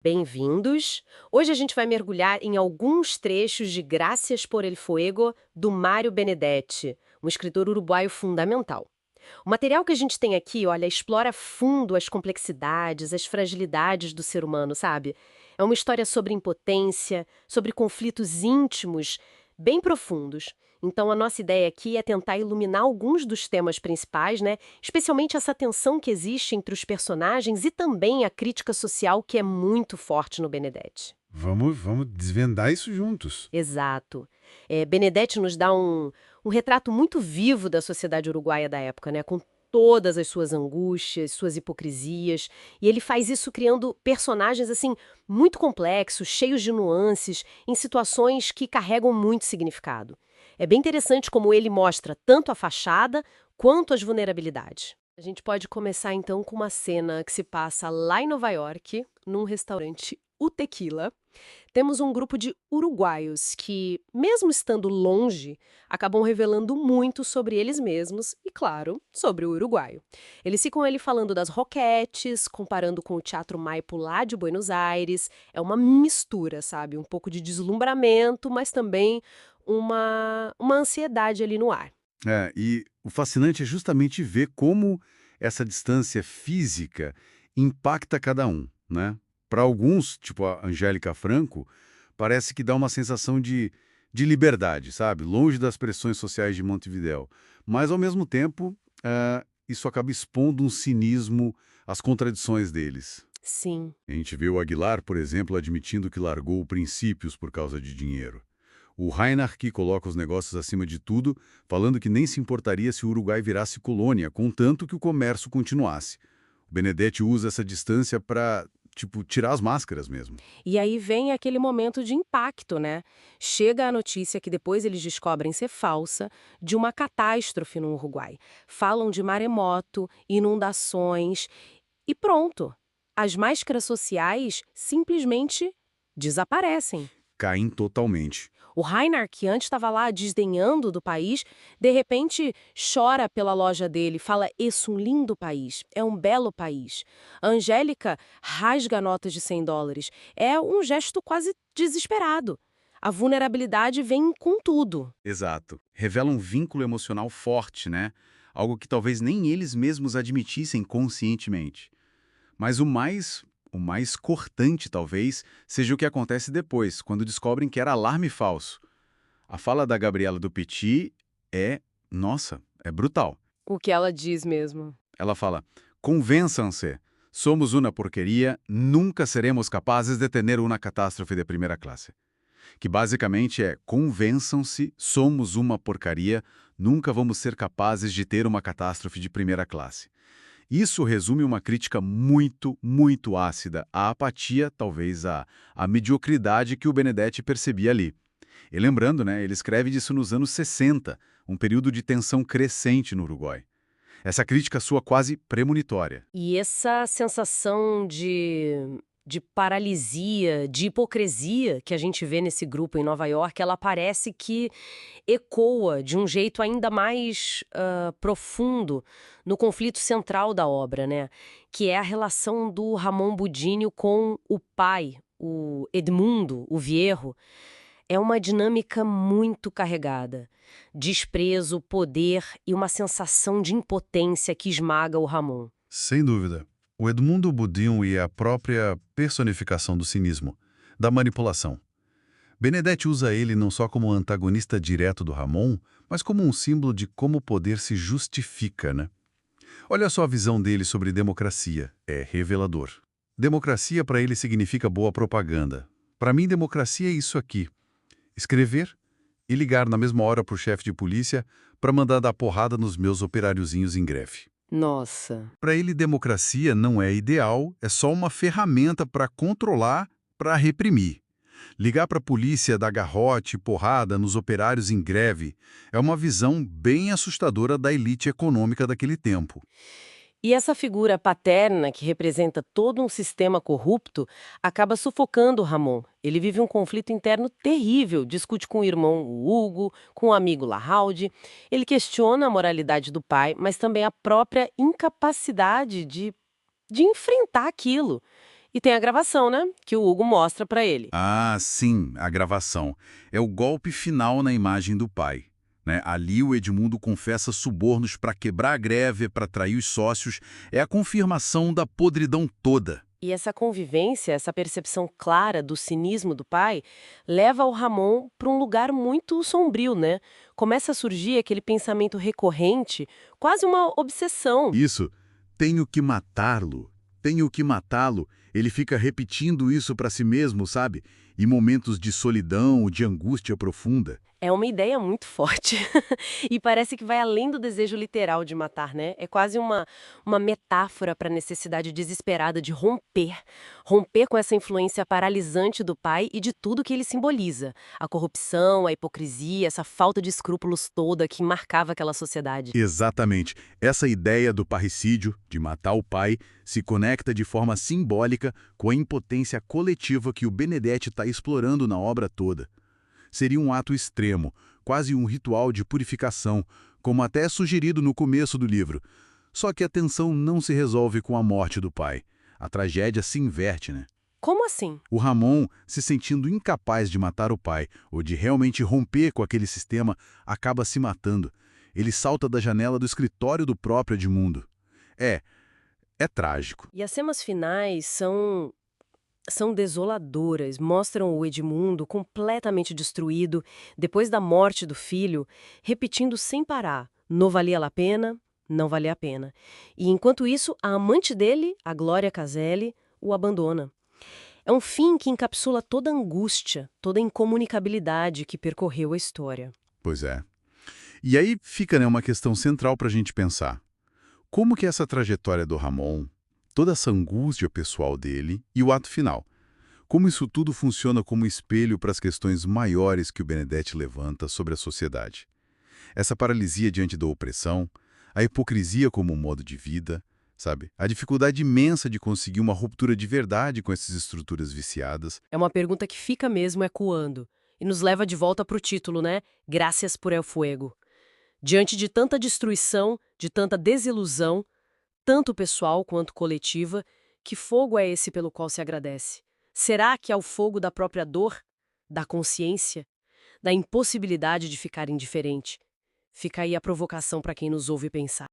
Bem-vindos! Hoje a gente vai mergulhar em alguns trechos de Gracias por el Fuego, do Mário Benedetti, um escritor uruguaio fundamental. O material que a gente tem aqui, olha, explora a fundo as complexidades, as fragilidades do ser humano, sabe? É uma história sobre impotência, sobre conflitos íntimos, bem profundos. Então, a nossa ideia aqui é tentar iluminar alguns dos temas principais, né? Especialmente essa tensão que existe entre os personagens e também a crítica social que é muito forte no Benedetti. Vamos desvendar isso juntos. Exato. Benedetti nos dá um retrato muito vivo da sociedade uruguaia da época, né? Com todas as suas angústias, suas hipocrisias. E ele faz isso criando personagens, assim, muito complexos, cheios de nuances, em situações que carregam muito significado. É bem interessante como ele mostra tanto a fachada quanto as vulnerabilidades. A gente pode começar então com uma cena que se passa lá em Nova York, num restaurante O Tequila. Temos um grupo de uruguaios que, mesmo estando longe, acabam revelando muito sobre eles mesmos e, claro, sobre o uruguaio. Eles ficam ali falando das roquetes, comparando com o Teatro Maipo lá de Buenos Aires. É uma mistura, sabe? Um pouco de deslumbramento, mas também uma ansiedade ali no ar. E o fascinante é justamente ver como essa distância física impacta cada um, né? Para alguns, tipo a Angélica Franco, parece que dá uma sensação de liberdade, sabe? Longe das pressões sociais de Montevidéu. Mas, ao mesmo tempo, isso acaba expondo um cinismo às contradições deles. Sim. A gente vê o Aguilar, por exemplo, admitindo que largou princípios por causa de dinheiro. O Reinhardt coloca os negócios acima de tudo, falando que nem se importaria se o Uruguai virasse colônia, contanto que o comércio continuasse. O Benedetti usa essa distância para, tipo, tirar as máscaras mesmo. E aí vem aquele momento de impacto, né? Chega a notícia que depois eles descobrem ser falsa, de uma catástrofe no Uruguai. Falam de maremoto, inundações e pronto. As máscaras sociais simplesmente desaparecem. Caem totalmente. O Rainer, que antes estava lá desdenhando do país, de repente chora pela loja dele, fala: "Esse é um lindo país, é um belo país". A Angélica rasga notas de US$ 100. É um gesto quase desesperado. A vulnerabilidade vem com tudo. Exato. Revela um vínculo emocional forte, né? Algo que talvez nem eles mesmos admitissem conscientemente. Mas o mais cortante, talvez, seja o que acontece depois, quando descobrem que era alarme falso. A fala da Gabriela do Petit é, nossa, é brutal. O que ela diz mesmo. Ela fala: convençam-se, somos uma porqueria, nunca seremos capazes de ter uma catástrofe de primeira classe. Que basicamente é: convençam-se, somos uma porcaria, nunca vamos ser capazes de ter uma catástrofe de primeira classe. Isso resume uma crítica muito, muito ácida à apatia, talvez à mediocridade que o Benedetti percebia ali. E lembrando, né, ele escreve disso nos anos 60, um período de tensão crescente no Uruguai. Essa crítica sua quase premonitória. E essa sensação de paralisia, de hipocrisia que a gente vê nesse grupo em Nova York, ela parece que ecoa de um jeito ainda mais profundo no conflito central da obra, né? Que é a relação do Ramon Budinho com o pai, o Edmundo, o Vierro. É uma dinâmica muito carregada. Desprezo, poder e uma sensação de impotência que esmaga o Ramon. Sem dúvida. O Edmundo Budinho é a própria personificação do cinismo, da manipulação. Benedetti usa ele não só como antagonista direto do Ramon, mas como um símbolo de como o poder se justifica, né? Olha só a visão dele sobre democracia. É revelador. Democracia para ele significa boa propaganda. Para mim, democracia é isso aqui. Escrever e ligar na mesma hora para o chefe de polícia para mandar dar porrada nos meus operáriozinhos em greve. Nossa. Para ele, democracia não é ideal, é só uma ferramenta para controlar, para reprimir. Ligar para a polícia dar garrote e porrada nos operários em greve é uma visão bem assustadora da elite econômica daquele tempo. E essa figura paterna, que representa todo um sistema corrupto, acaba sufocando o Ramon. Ele vive um conflito interno terrível, discute com o irmão o Hugo, com o amigo Larralde. Ele questiona a moralidade do pai, mas também a própria incapacidade de enfrentar aquilo. E tem a gravação, né? Que o Hugo mostra pra ele. Ah, sim, a gravação. É o golpe final na imagem do pai. Né? Ali o Edmundo confessa subornos para quebrar a greve, para trair os sócios. É a confirmação da podridão toda. E essa convivência, essa percepção clara do cinismo do pai, leva o Ramon para um lugar muito sombrio, né? Começa a surgir aquele pensamento recorrente, quase uma obsessão. Isso, tenho que matá-lo, tenho que matá-lo. Ele fica repetindo isso para si mesmo, sabe? Em momentos de solidão, de angústia profunda. É uma ideia muito forte. E parece que vai além do desejo literal de matar, né? É quase uma metáfora para a necessidade desesperada de romper. Romper com essa influência paralisante do pai e de tudo que ele simboliza. A corrupção, a hipocrisia, essa falta de escrúpulos toda que marcava aquela sociedade. Exatamente. Essa ideia do parricídio, de matar o pai, se conecta de forma simbólica com a impotência coletiva que o Benedetti está explorando na obra toda. Seria um ato extremo, quase um ritual de purificação, como até é sugerido no começo do livro. Só que a tensão não se resolve com a morte do pai. A tragédia se inverte, né? Como assim? O Ramon, se sentindo incapaz de matar o pai ou de realmente romper com aquele sistema, acaba se matando. Ele salta da janela do escritório do próprio Edmundo. É trágico. E as cenas finais são desoladoras, mostram o Edmundo completamente destruído, depois da morte do filho, repetindo sem parar: não valia a pena, não valia a pena. E enquanto isso, a amante dele, a Glória Caselli, o abandona. É um fim que encapsula toda a angústia, toda a incomunicabilidade que percorreu a história. Pois é. E aí fica, né, uma questão central para a gente pensar. Como que essa trajetória do Ramon, toda essa angústia pessoal dele e o ato final, como isso tudo funciona como espelho para as questões maiores que o Benedetti levanta sobre a sociedade? Essa paralisia diante da opressão, a hipocrisia como um modo de vida, sabe? A dificuldade imensa de conseguir uma ruptura de verdade com essas estruturas viciadas. É uma pergunta que fica mesmo ecoando e nos leva de volta para o título, né? Gracias por el fuego. Diante de tanta destruição, de tanta desilusão, tanto pessoal quanto coletiva, que fogo é esse pelo qual se agradece? Será que é o fogo da própria dor, da consciência, da impossibilidade de ficar indiferente? Fica aí a provocação para quem nos ouve pensar.